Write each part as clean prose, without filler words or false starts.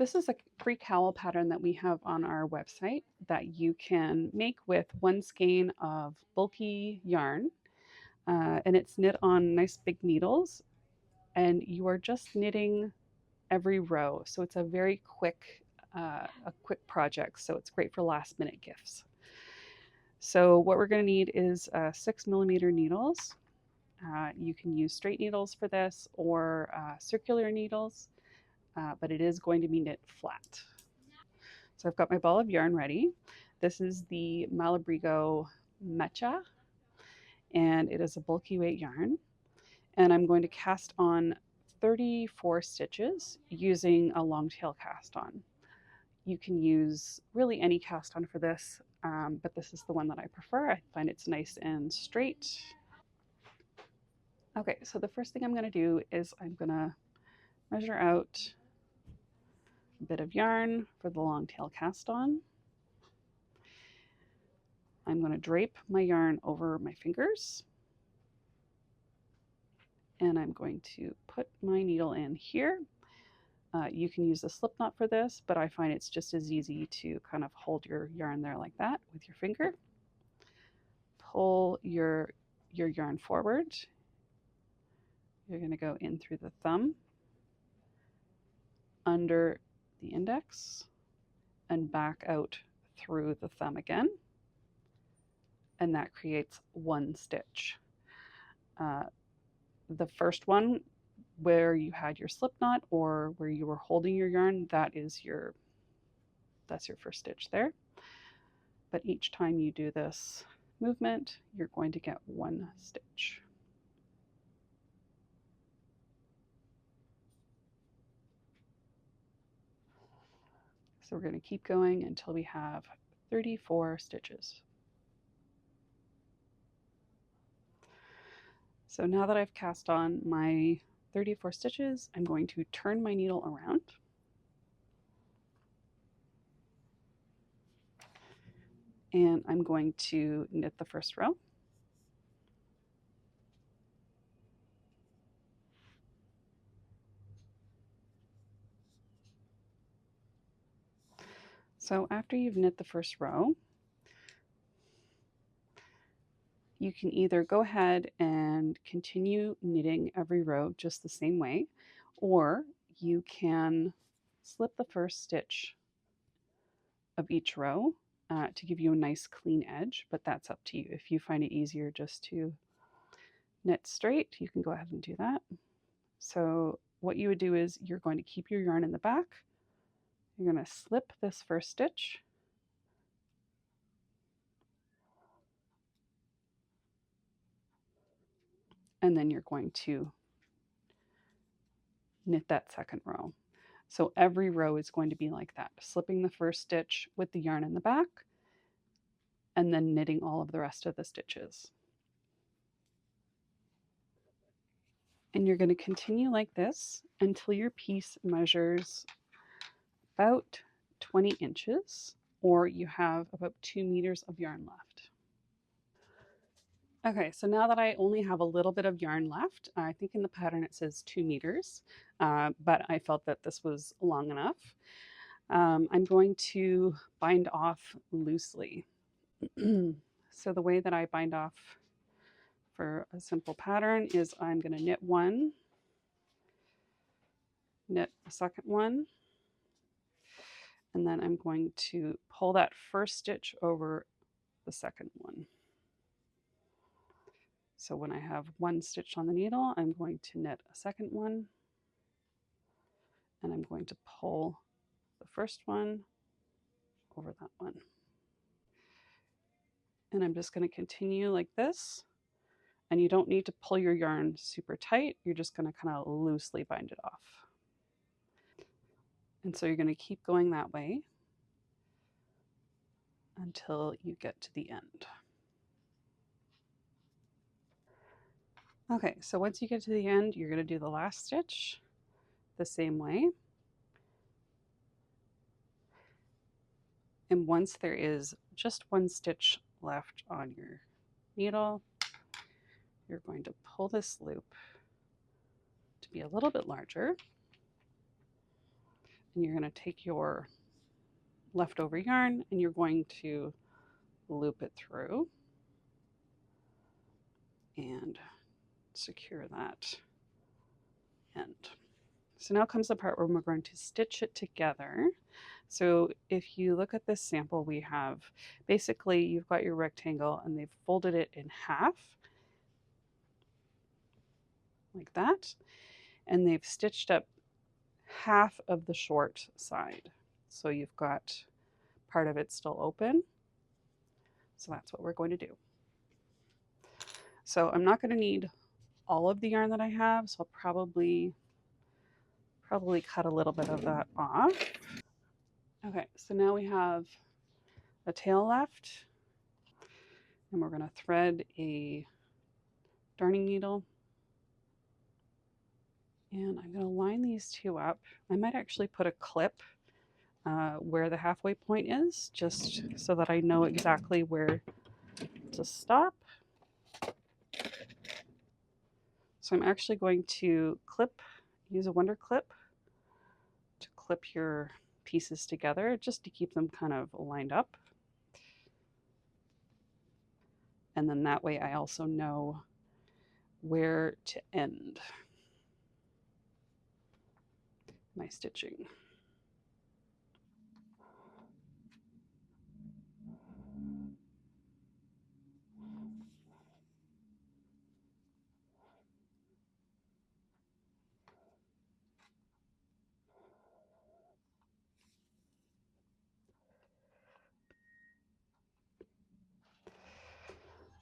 This is a free cowl pattern that we have on our website that you can make with one skein of bulky yarn, and it's knit on nice big needles, and you are just knitting every row. So it's a quick project. So it's great for last minute gifts. So what we're going to need is 6 millimeter needles. You can use straight needles for this or circular needles, but it is going to be knit flat. So I've got my ball of yarn ready. This is the Malabrigo Mecha, and it is a bulky weight yarn. And I'm going to cast on 34 stitches using a long tail cast on. You can use really any cast on for this, but this is the one that I prefer. I find it's nice and straight. Okay, so the first thing I'm going to do is I'm going to measure out a bit of yarn for the long tail cast on. I'm going to drape my yarn over my fingers, and I'm going to put my needle in here. You can use a slip knot for this, but I find it's just as easy to kind of hold your yarn there like that with your finger. Pull your yarn forward. You're going to go in through the thumb, under the index, and back out through the thumb again. And that creates one stitch. The first one where you had your slip knot or where you were holding your yarn, that's your first stitch there. But each time you do this movement, you're going to get one stitch. So we're going to keep going until we have 34 stitches. So now that I've cast on my 34 stitches, I'm going to turn my needle around. And I'm going to knit the first row. So after you've knit the first row, you can either go ahead and continue knitting every row just the same way, or you can slip the first stitch of each row to give you a nice clean edge, but that's up to you. If you find it easier just to knit straight, you can go ahead and do that. So what you would do is you're going to keep your yarn in the back. You're going to slip this first stitch, and then you're going to knit that second row. So every row is going to be like that, slipping the first stitch with the yarn in the back, and then knitting all of the rest of the stitches. And you're going to continue like this until your piece measures about 20 inches, or you have about 2 meters of yarn left. Okay, so now that I only have a little bit of yarn left, I think in the pattern it says 2 meters, but I felt that this was long enough. I'm going to bind off loosely. So the way that I bind off for a simple pattern is I'm going to knit one, knit a second one, and then I'm going to pull that first stitch over the second one. So when I have one stitch on the needle, I'm going to knit a second one, and I'm going to pull the first one over that one. And I'm just going to continue like this. And you don't need to pull your yarn super tight. You're just going to kind of loosely bind it off. And so you're going to keep going that way until you get to the end. Okay, so once you get to the end, you're going to do the last stitch the same way. And once there is just one stitch left on your needle, you're going to pull this loop to be a little bit larger. And you're going to take your leftover yarn and you're going to loop it through and secure that end. So now comes the part where we're going to stitch it together. So if you look at this sample we have, basically you've got your rectangle and they've folded it in half like that, and they've stitched up half of the short side. So you've got part of it still open. So that's what we're going to do. So I'm not going to need all of the yarn that I have, so I'll probably cut a little bit of that off. Okay, so now we have a tail left, and we're going to thread a darning needle, and I'm going to line these two up. I might actually put a clip where the halfway point is, just so that I know exactly where to stop. So I'm actually going to use a Wonder Clip to clip your pieces together, just to keep them kind of lined up. And then that way I also know where to end my stitching.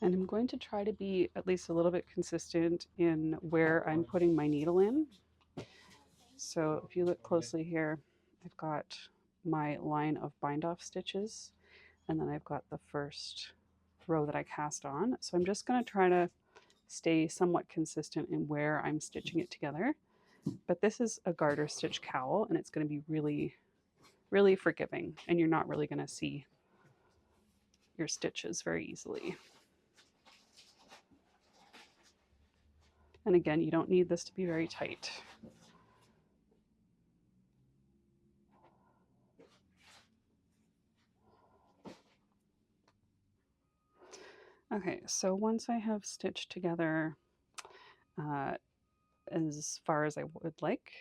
And I'm going to try to be at least a little bit consistent in where I'm putting my needle in. So if you look closely here, I've got my line of bind off stitches, and then I've got the first row that I cast on. So I'm just going to try to stay somewhat consistent in where I'm stitching it together. But this is a garter stitch cowl, and it's going to be really, really forgiving, and you're not really going to see your stitches very easily. And again, you don't need this to be very tight. Okay, so once I have stitched together as far as I would like,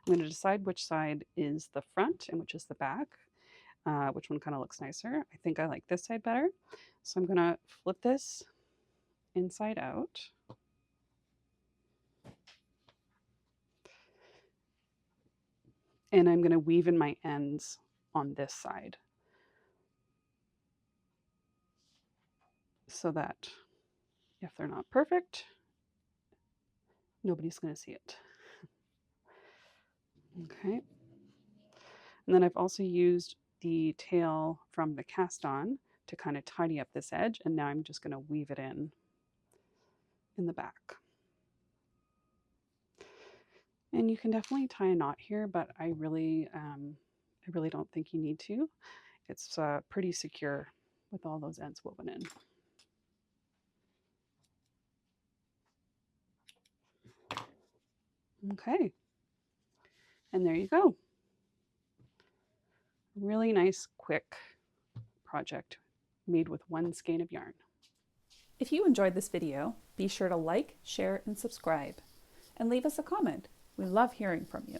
I'm going to decide which side is the front and which is the back, which one kind of looks nicer. I think I like this side better. So I'm going to flip this inside out. And I'm going to weave in my ends on this side, so that if they're not perfect, nobody's going to see it. Okay. And then I've also used the tail from the cast on to kind of tidy up this edge, and now I'm just going to weave it in the back. And you can definitely tie a knot here, but I really don't think you need to. It's pretty secure with all those ends woven in. Okay, and there you go. Really nice, quick project made with one skein of yarn. If you enjoyed this video, be sure to like, share, and subscribe. And leave us a comment. We love hearing from you.